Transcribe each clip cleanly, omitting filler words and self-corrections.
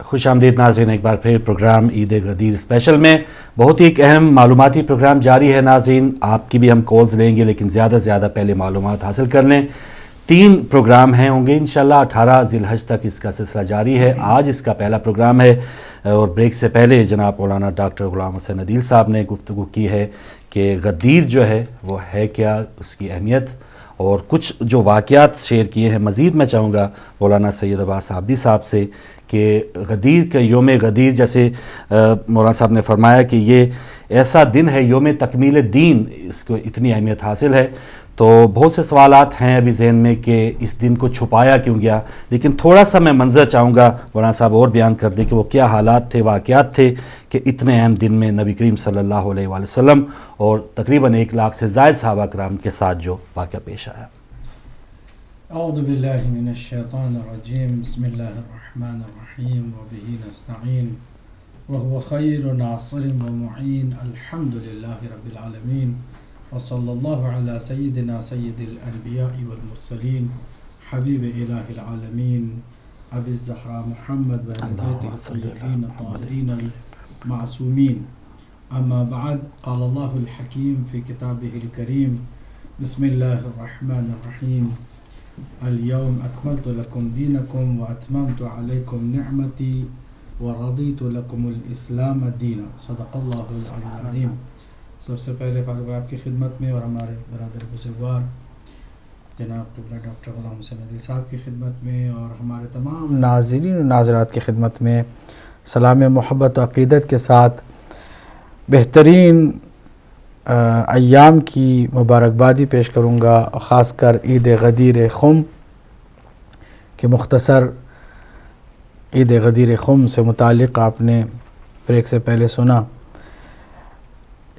خوش آمدید ناظرین، ایک بار پھر پروگرام عید غدیر اسپیشل میں بہت ہی ایک اہم معلوماتی پروگرام جاری ہے ناظرین۔ آپ کی بھی ہم کالز لیں گے، لیکن زیادہ سے زیادہ پہلے معلومات حاصل کر لیں۔ 3 پروگرام ہوں گے انشاءاللہ، 18 ذی الحج تک اس کا سلسلہ جاری ہے۔ آج اس کا پہلا پروگرام ہے اور بریک سے پہلے جناب مولانا ڈاکٹر غلام حسین عدیل صاحب نے گفتگو کی ہے کہ غدیر جو ہے وہ ہے کیا، اس کی اہمیت اور کچھ جو واقعات شیئر کیے ہیں۔ مزید میں چاہوں گا مولانا سید عباس عابدی صاحب سے کہ غدیر کا یوم غدیر، جیسے مولانا صاحب نے فرمایا کہ یہ ایسا دن ہے، یوم تکمیل دین، اس کو اتنی اہمیت حاصل ہے۔ تو بہت سے سوالات ہیں ابھی ذہن میں کہ اس دن کو چھپایا کیوں گیا، لیکن تھوڑا سا میں منظر چاہوں گا مولانا صاحب اور بیان کر دیں کہ وہ کیا حالات تھے، واقعات تھے کہ اتنے اہم دن میں نبی کریم صلی اللہ علیہ وآلہ وسلم اور تقریباً 1 لاکھ سے زائد صحابہ کرام کے ساتھ جو واقعہ پیش آیا۔ اعوذ باللہ من الشیطان الرجیم، بسم اللہ الرحمن الرحیم، وبہ نستعین، وهو خیر ناصر ومعین، الحمد للہ رب العالمین، وصلی اللہ علی سیدنا سید الانبیاء والمرسلین، حبیب الہ العالمین ابی الزہراء محمد وآل بیتہ الطیبین الطاہرین المعصومین، اما بعد، قال اللہ الحکیم فی کتابہ الکریم، بسم اللہ الرحمن الرحیم، اليوم اکملت لکم دینکم واتممت علیکم نعمتی ورضیت لکم الاسلام دینا، صدق اللہ العلی العظیم۔ سب سے پہلے فاروق آپ کی خدمت میں اور ہمارے برادر بزرگوار جناب قبلہ ڈاکٹر غلام حسین عدیل صاحب کی خدمت میں اور ہمارے تمام ناظرین و ناظرات کی خدمت میں سلام محبت و عقیدت کے ساتھ بہترین ایام کی مبارکبادی پیش کروں گا، خاص کر عید غدیر خم کہ مختصر عید غدیر خم سے متعلق آپ نے بریک سے پہلے سنا۔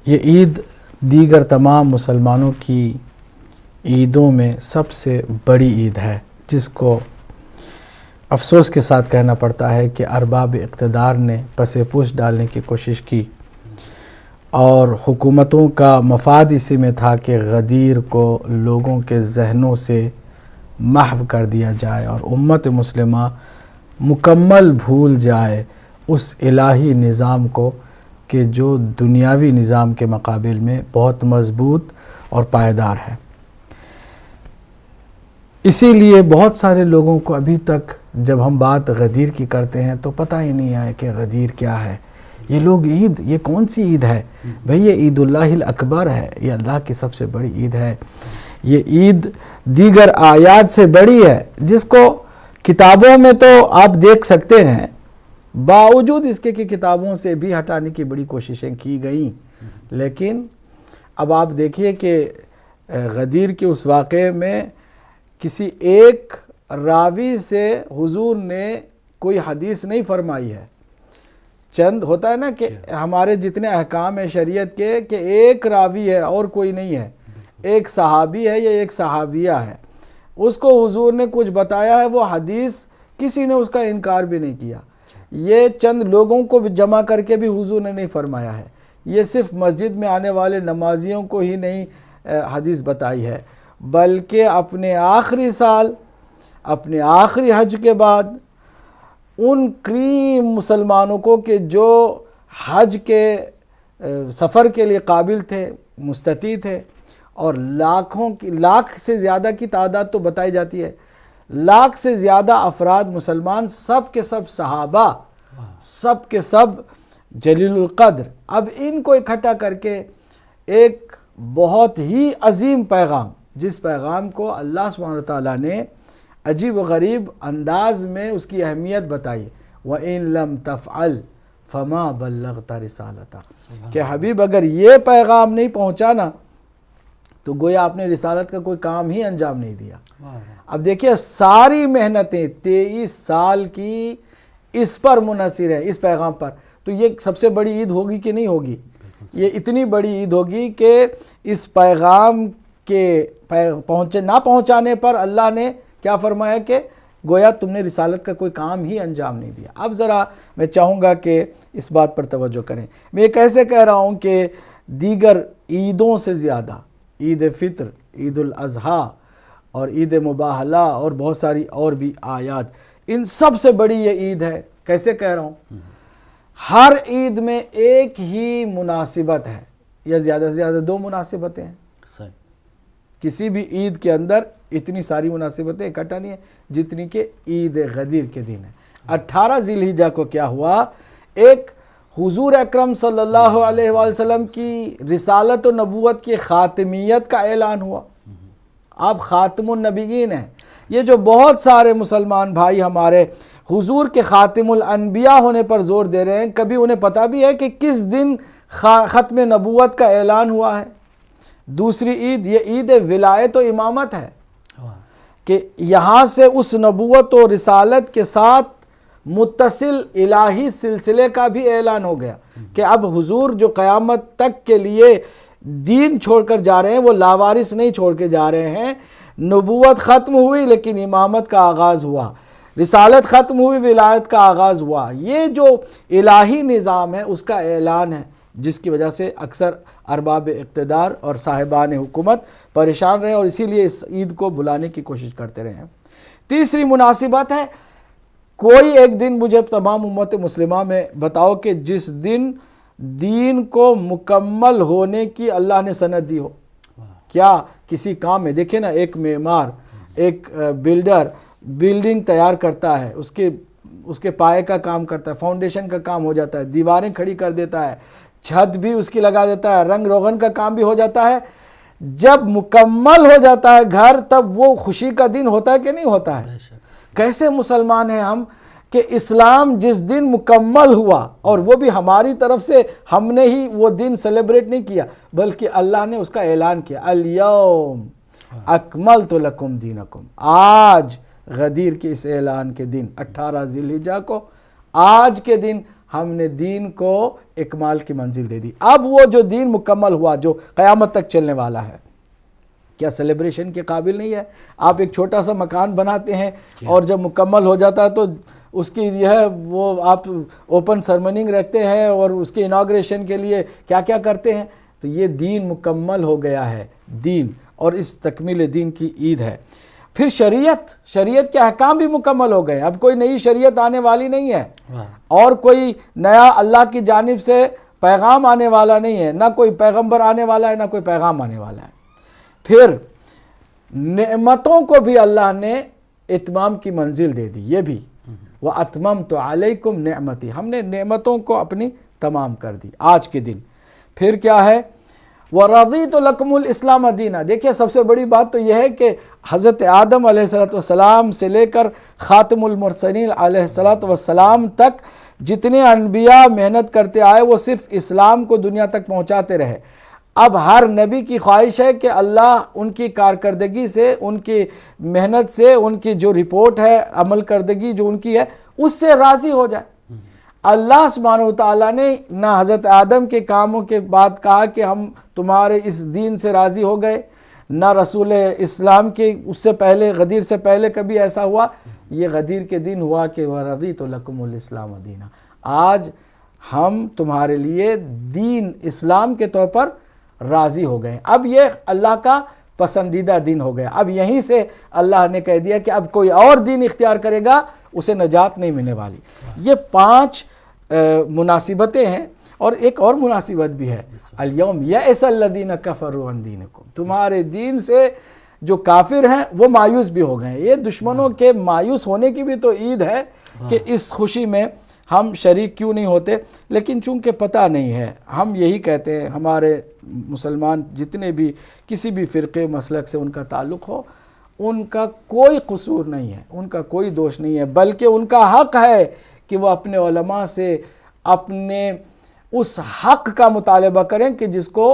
یہ عید دیگر تمام مسلمانوں کی عیدوں میں سب سے بڑی عید ہے، جس کو افسوس کے ساتھ کہنا پڑتا ہے کہ ارباب اقتدار نے پس پوش ڈالنے کی کوشش کی اور حکومتوں کا مفاد اسی میں تھا کہ غدیر کو لوگوں کے ذہنوں سے محو کر دیا جائے اور امت مسلمہ مکمل بھول جائے اس الہی نظام کو کہ جو دنیاوی نظام کے مقابل میں بہت مضبوط اور پائیدار ہے۔ اسی لیے بہت سارے لوگوں کو ابھی تک جب ہم بات غدیر کی کرتے ہیں تو پتہ ہی نہیں ہے کہ غدیر کیا ہے۔ یہ لوگ عید، یہ کون سی عید ہے؟ بھئی یہ عید اللہ الاکبر ہے، یہ اللہ کی سب سے بڑی عید ہے۔ یہ عید دیگر آیات سے بڑی ہے، جس کو کتابوں میں تو آپ دیکھ سکتے ہیں، باوجود اس کے کہ کتابوں سے بھی ہٹانے کی بڑی کوششیں کی گئیں، لیکن اب آپ دیکھیے کہ غدیر کے اس واقعے میں کسی ایک راوی سے حضور نے کوئی حدیث نہیں فرمائی ہے۔ چند ہوتا ہے نا کہ ہمارے جتنے احکام ہیں شریعت کے کہ ایک راوی ہے اور کوئی نہیں ہے، ایک صحابی ہے یا ایک صحابیہ ہے، اس کو حضور نے کچھ بتایا ہے، وہ حدیث کسی نے اس کا انکار بھی نہیں کیا۔ یہ چند لوگوں کو بھی جمع کر کے بھی حضور نے نہیں فرمایا ہے، یہ صرف مسجد میں آنے والے نمازیوں کو ہی نہیں حدیث بتائی ہے، بلکہ اپنے آخری سال، اپنے آخری حج کے بعد ان کریم مسلمانوں کو کہ جو حج کے سفر کے لیے قابل تھے، مستطیع تھے، اور لاکھ سے زیادہ کی تعداد تو بتائی جاتی ہے، لاکھ سے زیادہ افراد مسلمان، سب کے سب صحابہ، سب کے سب جلیل القدر، اب ان کو اکٹھا کر کے ایک بہت ہی عظیم پیغام، جس پیغام کو اللہ سبحانہ وتعالیٰ نے عجیب و غریب انداز میں اس کی اہمیت بتائی، وَإِن لَمْ تَفْعَلْ فَمَا بَلَّغْتَ رِسَالَتَهُ، کہ حبیب اگر یہ پیغام نہیں پہنچانا تو گویا آپ نے رسالت کا کوئی کام ہی انجام نہیں دیا۔ اب دیکھیے ساری محنتیں 23 سال کی اس پر منحصر ہے، اس پیغام پر، تو یہ سب سے بڑی عید ہوگی کہ نہیں ہوگی؟ یہ اتنی بڑی عید ہوگی کہ اس پیغام کے نہ پہنچانے پر اللہ نے کیا فرمایا کہ گویا تم نے رسالت کا کوئی کام ہی انجام نہیں دیا۔ اب ذرا میں چاہوں گا کہ اس بات پر توجہ کریں۔ میں یہ کیسے کہہ رہا ہوں کہ دیگر عیدوں سے زیادہ عید فطر، عید الاضحیٰ اور عید مباہلہ اور بہت ساری اور بھی آیات، ان سب سے بڑی یہ عید ہے کیسے کہہ رہا ہوں؟ ہر عید میں ایک ہی مناسبت ہے یا زیادہ سے زیادہ 2 مناسبتیں ہیں. صحیح. کسی بھی عید کے اندر اتنی ساری مناسبتیں اکٹھا نہیں ہیں جتنی کہ عید غدیر کے دن ہے. 18 ذی الحجہ کو کیا ہوا؟ ایک حضور اکرم صلی اللہ علیہ وآلہ وسلم کی رسالت و نبوت کی خاتمیت کا اعلان ہوا. آپ خاتم النبیین ہیں. یہ جو بہت سارے مسلمان بھائی ہمارے حضور کے خاتم الانبیاء ہونے پر زور دے رہے ہیں، کبھی انہیں پتہ بھی ہے کہ کس دن ختم نبوت کا اعلان ہوا ہے؟ دوسری عید یہ عید ولایت و امامت ہے کہ یہاں سے اس نبوت و رسالت کے ساتھ متصل الہی سلسلے کا بھی اعلان ہو گیا کہ اب حضور جو قیامت تک کے لیے دین چھوڑ کر جا رہے ہیں وہ لاوارث نہیں چھوڑ کے جا رہے ہیں. نبوت ختم ہوئی لیکن امامت کا آغاز ہوا، رسالت ختم ہوئی، ولایت کا آغاز ہوا. یہ جو الہی نظام ہے اس کا اعلان ہے، جس کی وجہ سے اکثر ارباب اقتدار اور صاحبان حکومت پریشان رہے اور اسی لیے اس عید کو بلانے کی کوشش کرتے رہے ہیں. تیسری مناسبت ہے، کوئی ایک دن مجھے تمام امت مسلمہ میں بتاؤ کہ جس دن دین کو مکمل ہونے کی اللہ نے سند دی ہو. کیا کسی کام میں دیکھیں نا، ایک معمار، ایک بلڈر بلڈنگ تیار کرتا ہے، اس کے پائے کا کام کرتا ہے، فاؤنڈیشن کا کام ہو جاتا ہے، دیواریں کھڑی کر دیتا ہے، چھت بھی اس کی لگا دیتا ہے، رنگ روغن کا کام بھی ہو جاتا ہے. جب مکمل ہو جاتا ہے گھر تب وہ خوشی کا دن ہوتا ہے کہ نہیں ہوتا ہے؟ کیسے مسلمان ہیں ہم کہ اسلام جس دن مکمل ہوا، اور وہ بھی ہماری طرف سے، ہم نے ہی وہ دن سیلیبریٹ نہیں کیا بلکہ اللہ نے اس کا اعلان کیا، الیوم اکملت لکم دینکم. آج غدیر کے اس اعلان کے دن 18 ذی الحجہ کو، آج کے دن ہم نے دین کو اکمال کی منزل دے دی. اب وہ جو دین مکمل ہوا جو قیامت تک چلنے والا ہے، کیا سیلیبریشن کے قابل نہیں ہے؟ آپ ایک چھوٹا سا مکان بناتے ہیں اور جب مکمل ہو جاتا ہے تو اس کی وہ آپ اوپن سرمننگ رکھتے ہیں اور اس کے اناگریشن کے لیے کیا کیا کرتے ہیں. تو یہ دین مکمل ہو گیا ہے دین، اور اس تکمیل دین کی عید ہے. پھر شریعت کے احکام بھی مکمل ہو گئے. اب کوئی نئی شریعت آنے والی نہیں ہے اور کوئی نیا اللہ کی جانب سے پیغام آنے والا نہیں ہے، نہ کوئی پیغمبر آنے والا ہے نہ کوئی پیغام آنے والا ہے. پھر نعمتوں کو بھی اللہ نے اتمام کی منزل دے دی. یہ بھی وَأَتْمَمْتُ عَلَيْكُمْ نِعْمَتِي، ہم نے نعمتوں کو اپنی تمام کر دی آج کے دن. پھر کیا ہے؟ وَرَضِيتُ لَكُمُ الْإِسْلَامَ دِينًا. دیکھیے سب سے بڑی بات تو یہ ہے کہ حضرت آدم علیہ السلام سے لے کر خاتم المرسلین علیہ السلام تک جتنے انبیاء محنت کرتے آئے وہ صرف اسلام کو دنیا تک پہنچاتے رہے. اب ہر نبی کی خواہش ہے کہ اللہ ان کی کارکردگی سے، ان کی محنت سے، ان کی جو رپورٹ ہے، عمل کردگی جو ان کی ہے، اس سے راضی ہو جائے. اللہ سبحانہ وتعالیٰ نے نہ حضرت آدم کے کاموں کے بعد کہا کہ ہم تمہارے اس دین سے راضی ہو گئے، نہ رسول اسلام کے اس سے پہلے غدیر سے پہلے کبھی ایسا ہوا. یہ غدیر کے دن ہوا کہ وَرَضِيتُ لَكُمُ الْإِسْلَامَ دِينًا. آج ہم تمہارے لیے دین اسلام کے طور پر راضی ہو گئے. اب یہ اللہ کا پسندیدہ دین ہو گیا. اب یہیں سے اللہ نے کہہ دیا کہ اب کوئی اور دین اختیار کرے گا اسے نجات نہیں ملنے والی. یہ 5 مناسبتیں ہیں. اور ایک اور مناسبت بھی ہے، الیوم یئس الذین کفروا عن دینکم. تمہارے دین سے جو کافر ہیں وہ مایوس بھی ہو گئے ہیں. یہ دشمنوں کے مایوس ہونے کی بھی تو عید ہے کہ اس خوشی میں ہم شریک کیوں نہیں ہوتے. لیکن چونکہ پتہ نہیں ہے، ہم یہی کہتے ہیں ہمارے مسلمان جتنے بھی کسی بھی فرقے مسلک سے ان کا تعلق ہو، ان کا کوئی قصور نہیں ہے، ان کا کوئی دوش نہیں ہے، بلکہ ان کا حق ہے کہ وہ اپنے علماء سے اپنے اس حق کا مطالبہ کریں کہ جس کو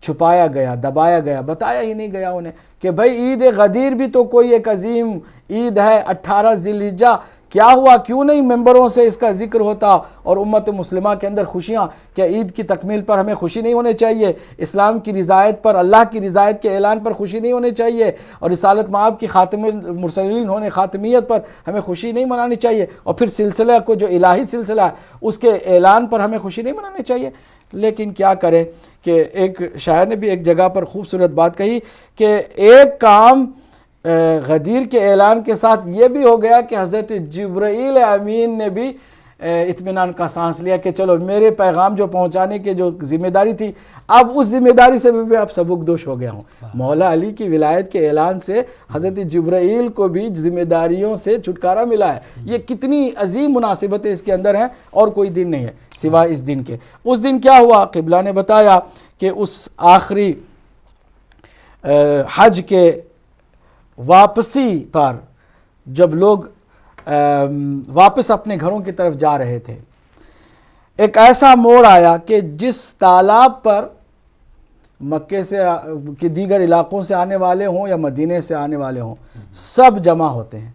چھپایا گیا، دبایا گیا، بتایا ہی نہیں گیا انہیں کہ بھئی عید غدیر بھی تو کوئی ایک عظیم عید ہے. 18 ذی الحجہ کیا ہوا؟ کیوں نہیں ممبروں سے اس کا ذکر ہوتا اور امت مسلمہ کے اندر خوشیاں؟ کیا عید کی تکمیل پر ہمیں خوشی نہیں ہونے چاہیے؟ اسلام کی رضایت پر، اللہ کی رضایت کے اعلان پر خوشی نہیں ہونی چاہیے؟ اور رسالت مآب کی خاتم المرسلین ہونے، خاتمیت پر ہمیں خوشی نہیں منانی چاہیے؟ اور پھر سلسلہ کو جو الہی سلسلہ ہے اس کے اعلان پر ہمیں خوشی نہیں منانی چاہیے؟ لیکن کیا کریں کہ ایک شاعر نے بھی ایک جگہ پر خوبصورت بات کہی کہ ایک کام غدیر کے اعلان کے ساتھ یہ بھی ہو گیا کہ حضرت جبرائیل امین نے بھی اطمینان کا سانس لیا کہ چلو میرے پیغام جو پہنچانے کے جو ذمہ داری تھی، اب اس ذمہ داری سے بھی اب سبک دوش ہو گیا ہوں۔ مولا علی کی ولایت کے اعلان سے حضرت جبرائیل کو بھی ذمہ داریوں سے چھٹکارا ملا ہے۔ یہ کتنی عظیم مناسبتیں اس کے اندر ہیں، اور کوئی دن نہیں ہے سوائے اس دن کے۔ اس دن کیا ہوا؟ قبلہ نے بتایا کہ اس آخری حج کے واپسی پر جب لوگ واپس اپنے گھروں کی طرف جا رہے تھے، ایک ایسا موڑ آیا کہ جس تالاب پر مکے سے کہ دیگر علاقوں سے آنے والے ہوں یا مدینے سے آنے والے ہوں، سب جمع ہوتے ہیں۔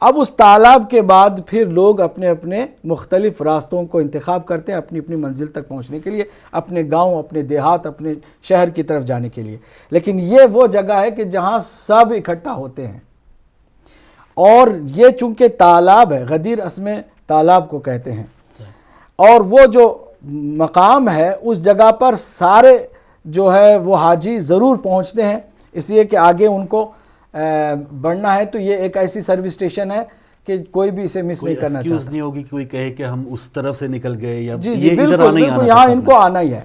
اب اس تالاب کے بعد پھر لوگ اپنے اپنے مختلف راستوں کو انتخاب کرتے ہیں اپنی اپنی منزل تک پہنچنے کے لیے، اپنے گاؤں، اپنے دیہات، اپنے شہر کی طرف جانے کے لیے۔ لیکن یہ وہ جگہ ہے کہ جہاں سب اکٹھا ہوتے ہیں، اور یہ چونکہ تالاب ہے، غدیر اسم تالاب کو کہتے ہیں، اور وہ جو مقام ہے اس جگہ پر سارے جو ہے وہ حاجی ضرور پہنچتے ہیں، اس لیے کہ آگے ان کو بڑھنا ہے۔ تو یہ ایک ایسی سروس اسٹیشن ہے کہ کوئی بھی اسے مس نہیں کرنا چاہتا۔ ایکسکیوز نہیں ہوگی کہ کوئی کہے کہ ہم اس طرف سے نکل گئے یا جی یہ ادھر بالکل آنا ہی آنا بالکل، تھا یہاں سب ان نے۔ کو آنا ہی ہے۔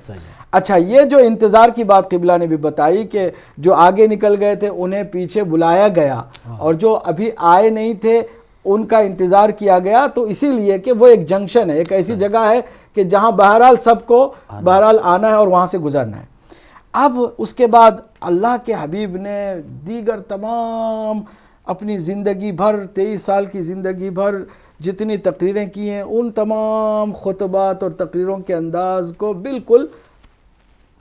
اچھا، یہ جو انتظار کی بات قبلہ نے بھی بتائی کہ جو آگے نکل گئے تھے انہیں پیچھے بلایا گیا، اور جو ابھی آئے نہیں تھے ان کا انتظار کیا گیا، تو اسی لیے کہ وہ ایک جنکشن ہے، ایک ایسی جگہ ہے کہ جہاں بہرحال سب کو بہرحال آنا ہے اور وہاں سے گزرنا ہے۔ اب اس کے بعد اللہ کے حبیب نے دیگر تمام اپنی زندگی بھر 23 سال کی زندگی بھر جتنی تقریریں کی ہیں، ان تمام خطبات اور تقریروں کے انداز کو بالکل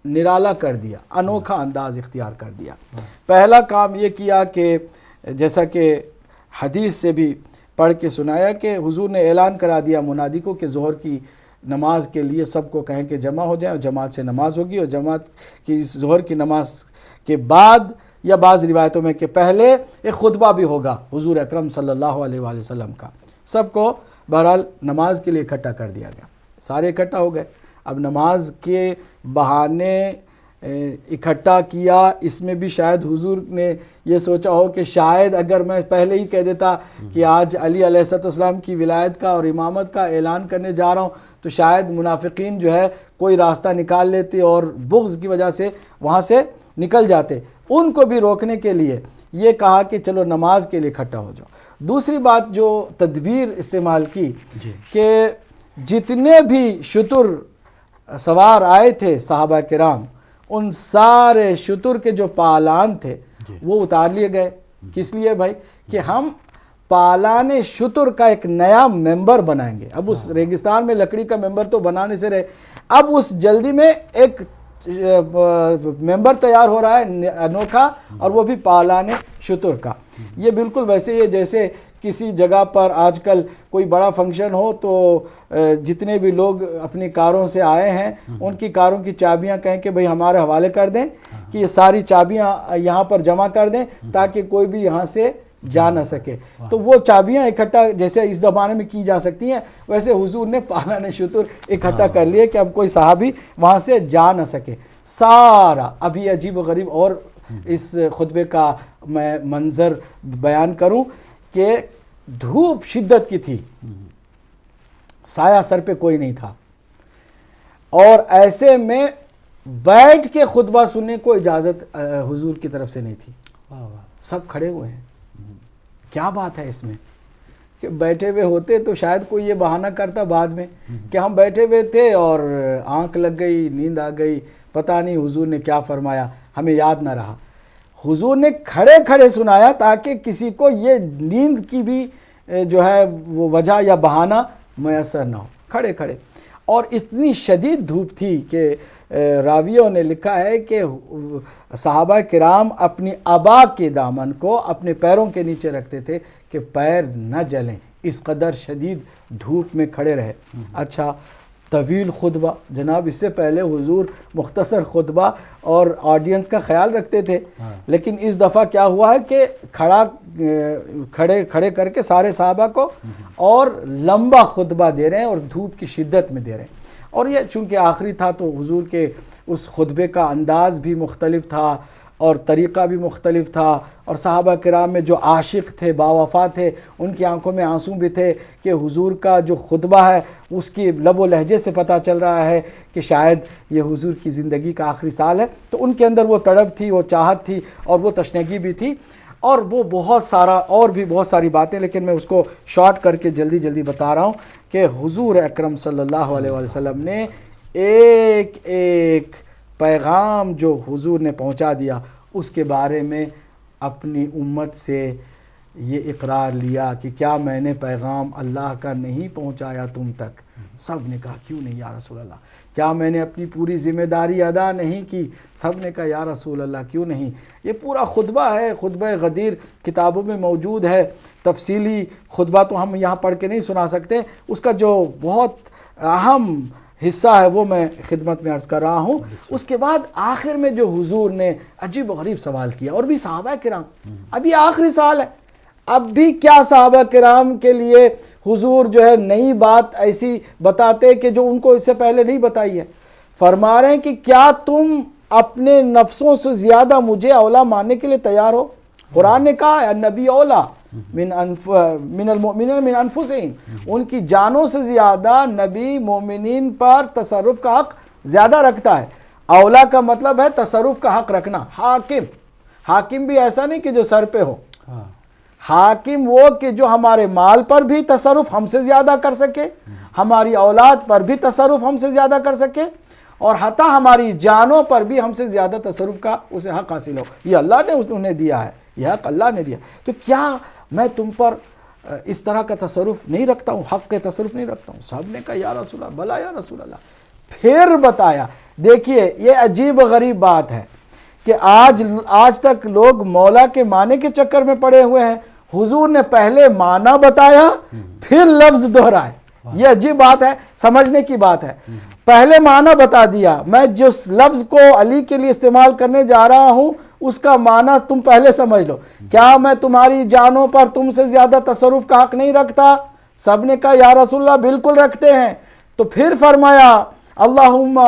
نرالا کر دیا، انوکھا انداز اختیار کر دیا۔ پہلا کام یہ کیا کہ جیسا کہ حدیث سے بھی پڑھ کے سنایا کہ حضور نے اعلان کرا دیا منادی کو کہ ظہر کی نماز کے لیے سب کو کہیں کہ جمع ہو جائیں، اور جماعت سے نماز ہوگی، اور جماعت کی اس ظہر کی نماز کے بعد یا بعض روایتوں میں کہ پہلے ایک خطبہ بھی ہوگا حضور اکرم صلی اللہ علیہ وآلہ وسلم کا۔ سب کو بہرحال نماز کے لیے اکٹھا کر دیا گیا، سارے اکٹھا ہو گئے۔ اب نماز کے بہانے اکٹھا کیا، اس میں بھی شاید حضور نے یہ سوچا ہو کہ شاید اگر میں پہلے ہی کہہ دیتا کہ آج علی علیہ السلام کی ولایت کا اور امامت کا اعلان کرنے جا رہا ہوں، تو شاید منافقین جو ہے کوئی راستہ نکال لیتے اور بغض کی وجہ سے وہاں سے نکل جاتے۔ ان کو بھی روکنے کے لیے یہ کہا کہ چلو نماز کے لیے اکٹھا ہو جاؤ۔ دوسری بات جو تدبیر استعمال کی کہ جتنے بھی شتر سوار آئے تھے صحابہ کرام، ان سارے شتر کے جو پالان تھے وہ اتار لیے گئے۔ کس لیے بھائی؟ کہ ہم پالان شتر کا ایک نیا ممبر بنائیں گے۔ اب اس ریگستان میں لکڑی کا ممبر تو بنانے سے رہے، اب اس جلدی میں ایک ممبر تیار ہو رہا ہے انوکھا، اور وہ بھی پالان شتر کا۔ یہ بالکل ویسے ہی جیسے کسی جگہ پر آج کل کوئی بڑا فنکشن ہو تو جتنے بھی لوگ اپنی کاروں سے آئے ہیں ان کی کاروں کی چابیاں کہیں کہ بھئی ہمارے حوالے کر دیں، کہ یہ ساری چابیاں یہاں پر جمع کر دیں تاکہ کوئی بھی یہاں سے جا نہ سکے۔ تو وہ چابیاں اکٹھا جیسے اس زمانے میں کی جا سکتی ہیں، ویسے حضور نے پالان شتر اکٹھا کر لیے کہ اب کوئی صحابی وہاں سے جا نہ سکے۔ سارا ابھی عجیب و غریب اور اس خطبے کا میں منظر بیان کروں کہ دھوپ شدت کی تھی، سایہ سر پہ کوئی نہیں تھا، اور ایسے میں بیٹھ کے خطبہ سننے کو اجازت حضور کی طرف سے نہیں تھی۔ سب کھڑے ہوئے ہیں۔ کیا بات ہے اس میں کہ بیٹھے ہوئے ہوتے تو شاید کوئی یہ بہانہ کرتا بعد میں کہ ہم بیٹھے ہوئے تھے اور آنکھ لگ گئی، نیند آ گئی، پتہ نہیں حضور نے کیا فرمایا، ہمیں یاد نہ رہا۔ حضور نے کھڑے کھڑے سنایا تاکہ کسی کو یہ نیند کی بھی جو ہے وہ وجہ یا بہانہ میسر نہ ہو، کھڑے کھڑے۔ اور اتنی شدید دھوپ تھی کہ راویوں نے لکھا ہے کہ صحابہ کرام اپنی عبا کے دامن کو اپنے پیروں کے نیچے رکھتے تھے کہ پیر نہ جلیں، اس قدر شدید دھوپ میں کھڑے رہے۔ اچھا، طویل خطبہ، جناب اس سے پہلے حضور مختصر خطبہ اور آڈینس کا خیال رکھتے تھے، لیکن اس دفعہ کیا ہوا ہے کہ کھڑے کر کے سارے صحابہ کو اور لمبا خطبہ دے رہے ہیں اور دھوپ کی شدت میں دے رہے ہیں۔ اور یہ چونکہ آخری تھا تو حضور کے اس خطبے کا انداز بھی مختلف تھا، اور طریقہ بھی مختلف تھا، اور صحابہ کرام میں جو عاشق تھے، باوفا تھے، ان کی آنکھوں میں آنسو بھی تھے کہ حضور کا جو خطبہ ہے اس کی لب و لہجے سے پتہ چل رہا ہے کہ شاید یہ حضور کی زندگی کا آخری سال ہے. تو ان کے اندر وہ تڑپ تھی، وہ چاہت تھی، اور وہ تشنگی بھی تھی، اور وہ بہت سارا اور بھی بہت ساری باتیں، لیکن میں اس کو شارٹ کر کے جلدی جلدی بتا رہا ہوں کہ حضور اکرم صلی اللہ علیہ وسلم نے ایک ایک پیغام جو حضور نے پہنچا دیا اس کے بارے میں اپنی امت سے یہ اقرار لیا کہ کیا میں نے پیغام اللہ کا نہیں پہنچایا تم تک؟ سب نے کہا کیوں نہیں یا رسول اللہ. کیا میں نے اپنی پوری ذمہ داری ادا نہیں کی؟ سب نے کہا یا رسول اللہ کیوں نہیں. یہ پورا خطبہ ہے، خطبہ غدیر کتابوں میں موجود ہے. تفصیلی خطبہ تو ہم یہاں پڑھ کے نہیں سنا سکتے، اس کا جو بہت اہم حصہ ہے وہ میں خدمت میں عرض کر رہا ہوں. اس کے بعد آخر میں جو حضور نے عجیب و غریب سوال کیا، اور بھی صحابہ کرام، اب یہ آخری سال ہے، اب بھی کیا صحابہ کرام کے لیے حضور جو ہے نئی بات ایسی بتاتے کہ جو ان کو اس سے پہلے نہیں بتائی ہے. فرما رہے ہیں کہ کیا تم اپنے نفسوں سے زیادہ مجھے اولا ماننے کے لیے تیار ہو؟ قرآن نے کہا ہے النبی اولا من المؤمنین من انفسہم، ان کی جانوں سے زیادہ نبی مومنین پر تصرف کا حق زیادہ رکھتا ہے. اولا کا مطلب ہے تصرف کا حق رکھنا. حاکم بھی ایسا نہیں کہ جو سر پہ ہو، حاکم وہ کہ جو ہمارے مال پر بھی تصرف ہم سے زیادہ کر سکے، ہماری اولاد پر بھی تصرف ہم سے زیادہ کر سکے، اور حتیٰ ہماری جانوں پر بھی ہم سے زیادہ تصرف کا اسے حق حاصل ہو. یہ اللہ نے انہیں دیا ہے، یہ حق اللہ نے دیا. تو کیا میں تم پر اس طرح کا تصرف نہیں رکھتا ہوں، حق کے تصرف نہیں رکھتا ہوں؟ سب نے کہا یا رسول اللہ، بلا یا رسول اللہ. پھر بتایا. دیکھیے یہ عجیب غریب بات ہے کہ آج تک لوگ مولا کے معنی کے چکر میں پڑے ہوئے ہیں. حضور نے پہلے معنی بتایا پھر لفظ دہرائے. یہ عجیب بات ہے، سمجھنے کی بات ہے. پہلے معنی بتا دیا، میں جس لفظ کو علی کے لیے استعمال کرنے جا رہا ہوں اس کا معنی تم پہلے سمجھ لو. کیا میں تمہاری جانوں پر تم سے زیادہ تصرف کا حق نہیں رکھتا؟ سب نے کہا یا رسول اللہ بالکل رکھتے ہیں. تو پھر فرمایا اللہم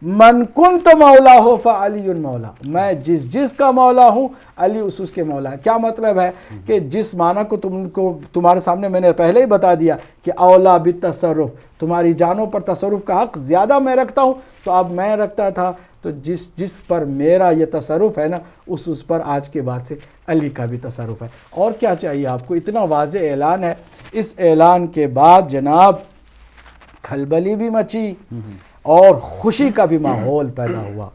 من کنت مولا ہو فعلی مولا، میں جس کا مولا ہوں علی اس کے مولا ہے. کیا مطلب ہے کہ جس معنی کو تمہارے سامنے میں نے پہلے ہی بتا دیا کہ اولا بالتصرف، تمہاری جانوں پر تصرف کا حق زیادہ میں رکھتا ہوں. تو اب میں رکھتا تھا تو جس پر میرا یہ تصرف ہے نا اس پر آج کے بعد سے علی کا بھی تصرف ہے. اور کیا چاہیے آپ کو؟ اتنا واضح اعلان ہے. اس اعلان کے بعد جناب کھلبلی بھی مچی اور خوشی کا بھی ماحول پیدا ہوا.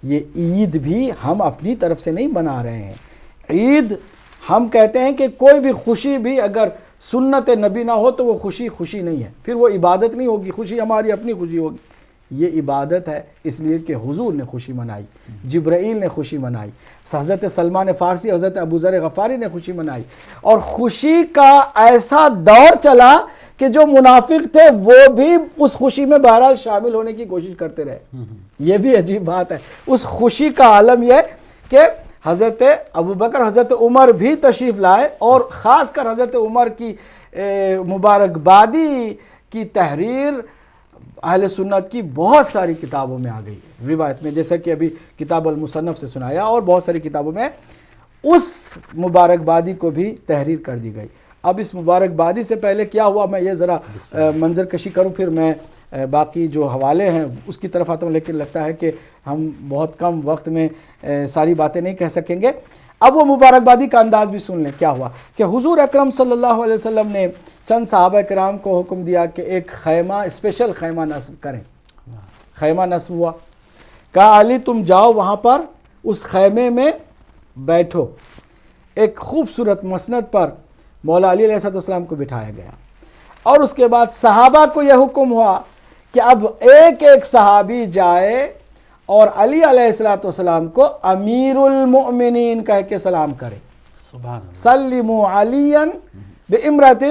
یہ عید بھی ہم اپنی طرف سے نہیں بنا رہے ہیں. عید ہم کہتے ہیں کہ کوئی بھی خوشی بھی اگر سنت نبی نہ ہو تو وہ خوشی نہیں ہے، پھر وہ عبادت نہیں ہوگی. خوشی ہماری اپنی خوشی ہوگی. یہ عبادت ہے اس لیے کہ حضور نے خوشی منائی، جبرائیل نے خوشی منائی، حضرت سلمان فارسی، حضرت ابو ذر غفاری نے خوشی منائی. اور خوشی کا ایسا دور چلا کہ جو منافق تھے وہ بھی اس خوشی میں بہرحال شامل ہونے کی کوشش کرتے رہے. یہ بھی عجیب بات ہے. اس خوشی کا عالم یہ کہ حضرت ابوبکر، حضرت عمر بھی تشریف لائے، اور خاص کر حضرت عمر کی مبارکبادی کی تحریر اہل سنت کی بہت ساری کتابوں میں آ گئی روایت میں، جیسا کہ ابھی کتاب المصنف سے سنایا، اور بہت ساری کتابوں میں اس مبارکبادی کو بھی تحریر کر دی گئی. اب اس مبارکبادی سے پہلے کیا ہوا میں یہ ذرا منظر کشی کروں، پھر میں باقی جو حوالے ہیں اس کی طرف آتا ہوں. لیکن لگتا ہے کہ ہم بہت کم وقت میں ساری باتیں نہیں کہہ سکیں گے. اب وہ مبارکبادی کا انداز بھی سن لیں. کیا ہوا کہ حضور اکرم صلی اللہ علیہ وسلم نے چند صحابہ کرام کو حکم دیا کہ ایک خیمہ، اسپیشل خیمہ نصب کریں. خیمہ نصب ہوا. کہا علی تم جاؤ وہاں پر اس خیمے میں بیٹھو. ایک خوبصورت مسند پر مولا علی علیہ السلام کو بٹھایا گیا، اور اس کے بعد صحابہ کو یہ حکم ہوا کہ اب ایک ایک صحابی جائے اور علی علیہ السلام کو امیر المؤمنین کہہ کے سلام کرے. سبحان اللہ. سلموا علیا بامرۃ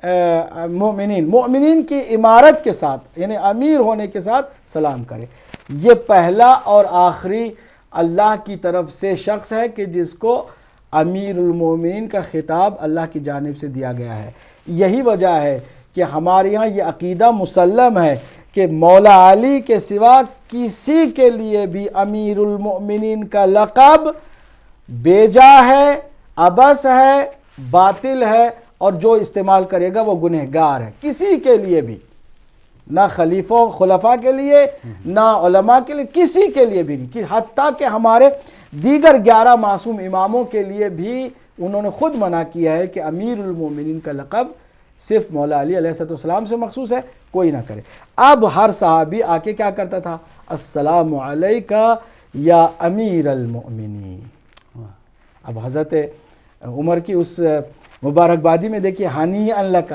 المؤمنین، مؤمنین کی امارت کے ساتھ، یعنی امیر ہونے کے ساتھ سلام کرے. یہ پہلا اور آخری اللہ کی طرف سے شخص ہے کہ جس کو امیر المومنین کا خطاب اللہ کی جانب سے دیا گیا ہے. یہی وجہ ہے کہ ہمارے یہاں یہ عقیدہ مسلم ہے کہ مولا علی کے سوا کسی کے لیے بھی امیر المؤمنین کا لقب بیجا ہے، عبث ہے، باطل ہے، اور جو استعمال کرے گا وہ گنہگار ہے، کسی کے لیے بھی، نہ خلفاء کے لیے، نہ علماء کے لیے، کسی کے لیے بھی نہیں، حتیٰ کہ ہمارے دیگر 11 معصوم اماموں کے لیے بھی انہوں نے خود منع کیا ہے کہ امیر المومنین کا لقب صرف مولا علی علیہ السلام سے مخصوص ہے، کوئی نہ کرے۔ اب ہر صحابی آ کے کیا کرتا تھا؟ السلام علیکہ یا امیر المؤمنین۔ اب حضرت عمر کی اس مبارکبادی میں دیکھیے، ہنیئا لک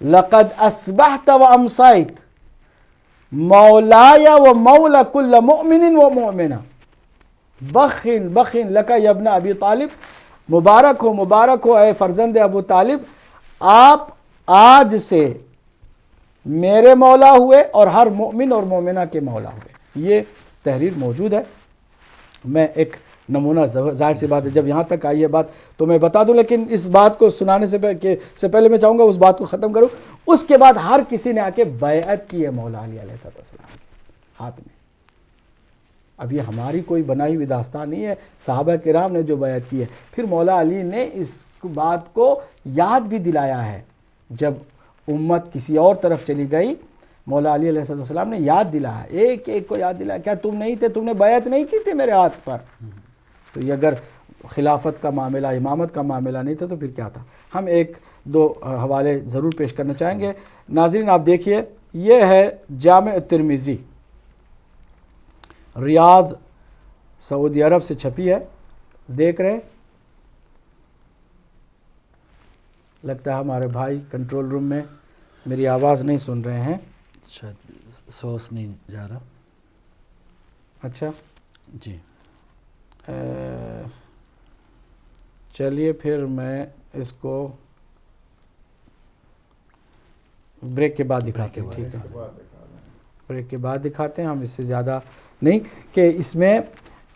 لقد اصبحت و امسیت مولایا و مولا کل مؤمن و مؤمنہ بخن بخن لک یا ابن ابی طالب، مبارک ہو اے فرزند ابو طالب، آپ آج سے میرے مولا ہوئے اور ہر مؤمن اور مومنہ کے مولا ہوئے۔ یہ تحریر موجود ہے، میں ایک نمونہ، ظاہر سی بات ہے جب یہاں تک آئی ہے بات تو میں بتا دوں، لیکن اس بات کو سنانے سے پہلے میں چاہوں گا اس بات کو ختم کروں۔ اس کے بعد ہر کسی نے آ کے بیعت کی ہے مولا علی علیہ السلام کے ہاتھ میں۔ اب یہ ہماری کوئی بنائی ہوئی داستان نہیں ہے، صحابہ کرام نے جو بیعت کی ہے۔ پھر مولا علی نے اس بات کو یاد بھی دلایا ہے، جب امت کسی اور طرف چلی گئی، مولا علی علیہ السلام نے یاد دلایا، ایک ایک کو یاد دلایا، کیا تم نہیں تھے، تم نے بیعت نہیں کی تھی میرے ہاتھ پر؟ تو یہ اگر خلافت کا معاملہ، امامت کا معاملہ نہیں تھا تو پھر کیا تھا؟ ہم ایک دو حوالے ضرور پیش کرنا چاہیں گے۔ ناظرین آپ دیکھیے، یہ ہے جامع ترمذی، ریاض سعودی عرب سے چھپی ہے، دیکھ رہے ہیں؟ لگتا ہے ہمارے بھائی کنٹرول روم میں میری آواز نہیں سن رہے ہیں، شاید سوس نہیں جا رہا۔ اچھا جی چلیے پھر میں اس کو بریک کے بعد دکھاتے ہیں، ٹھیک ہے؟ بریک کے بعد دکھاتے ہیں، ہم اس سے زیادہ نہیں، کہ اس میں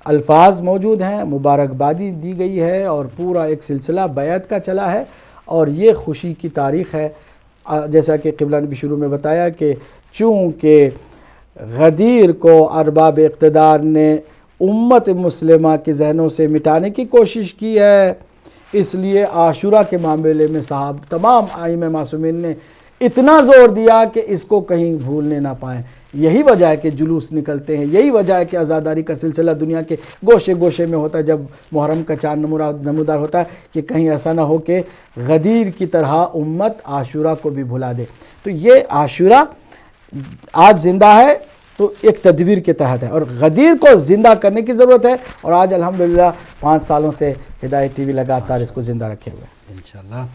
الفاظ موجود ہیں، مبارکبادی دی گئی ہے، اور پورا ایک سلسلہ بیعت کا چلا ہے، اور یہ خوشی کی تاریخ ہے۔ جیسا کہ قبلہ نے بھی شروع میں بتایا کہ چونکہ غدیر کو ارباب اقتدار نے امت مسلمہ کے ذہنوں سے مٹانے کی کوشش کی ہے، اس لیے عاشورہ کے معاملے میں تمام ائمہ معصومین نے اتنا زور دیا کہ اس کو کہیں بھولنے نہ پائیں۔ یہی وجہ ہے کہ جلوس نکلتے ہیں، یہی وجہ ہے کہ عزاداری کا سلسلہ دنیا کے گوشے گوشے میں ہوتا ہے جب محرم کا چاند نمودار ہوتا ہے، کہ کہیں ایسا نہ ہو کہ غدیر کی طرح امت عاشورہ کو بھی بھلا دے۔ تو یہ عاشورہ آج زندہ ہے تو ایک تدبیر کے تحت ہے، اور غدیر کو زندہ کرنے کی ضرورت ہے، اور آج الحمدللہ 5 سالوں سے ہدایت ٹی وی لگاتار اس کو زندہ رکھے ہوئے ہیں۔ انشاءاللہ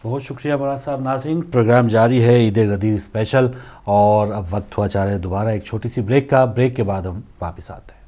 بہت شکریہ مراد صاحب۔ ناظرین پروگرام جاری ہے عید غدیر اسپیشل، اور اب وقت ہوا چاہ رہے دوبارہ ایک چھوٹی سی بریک کا۔ بریک کے بعد ہم واپس آتے ہیں۔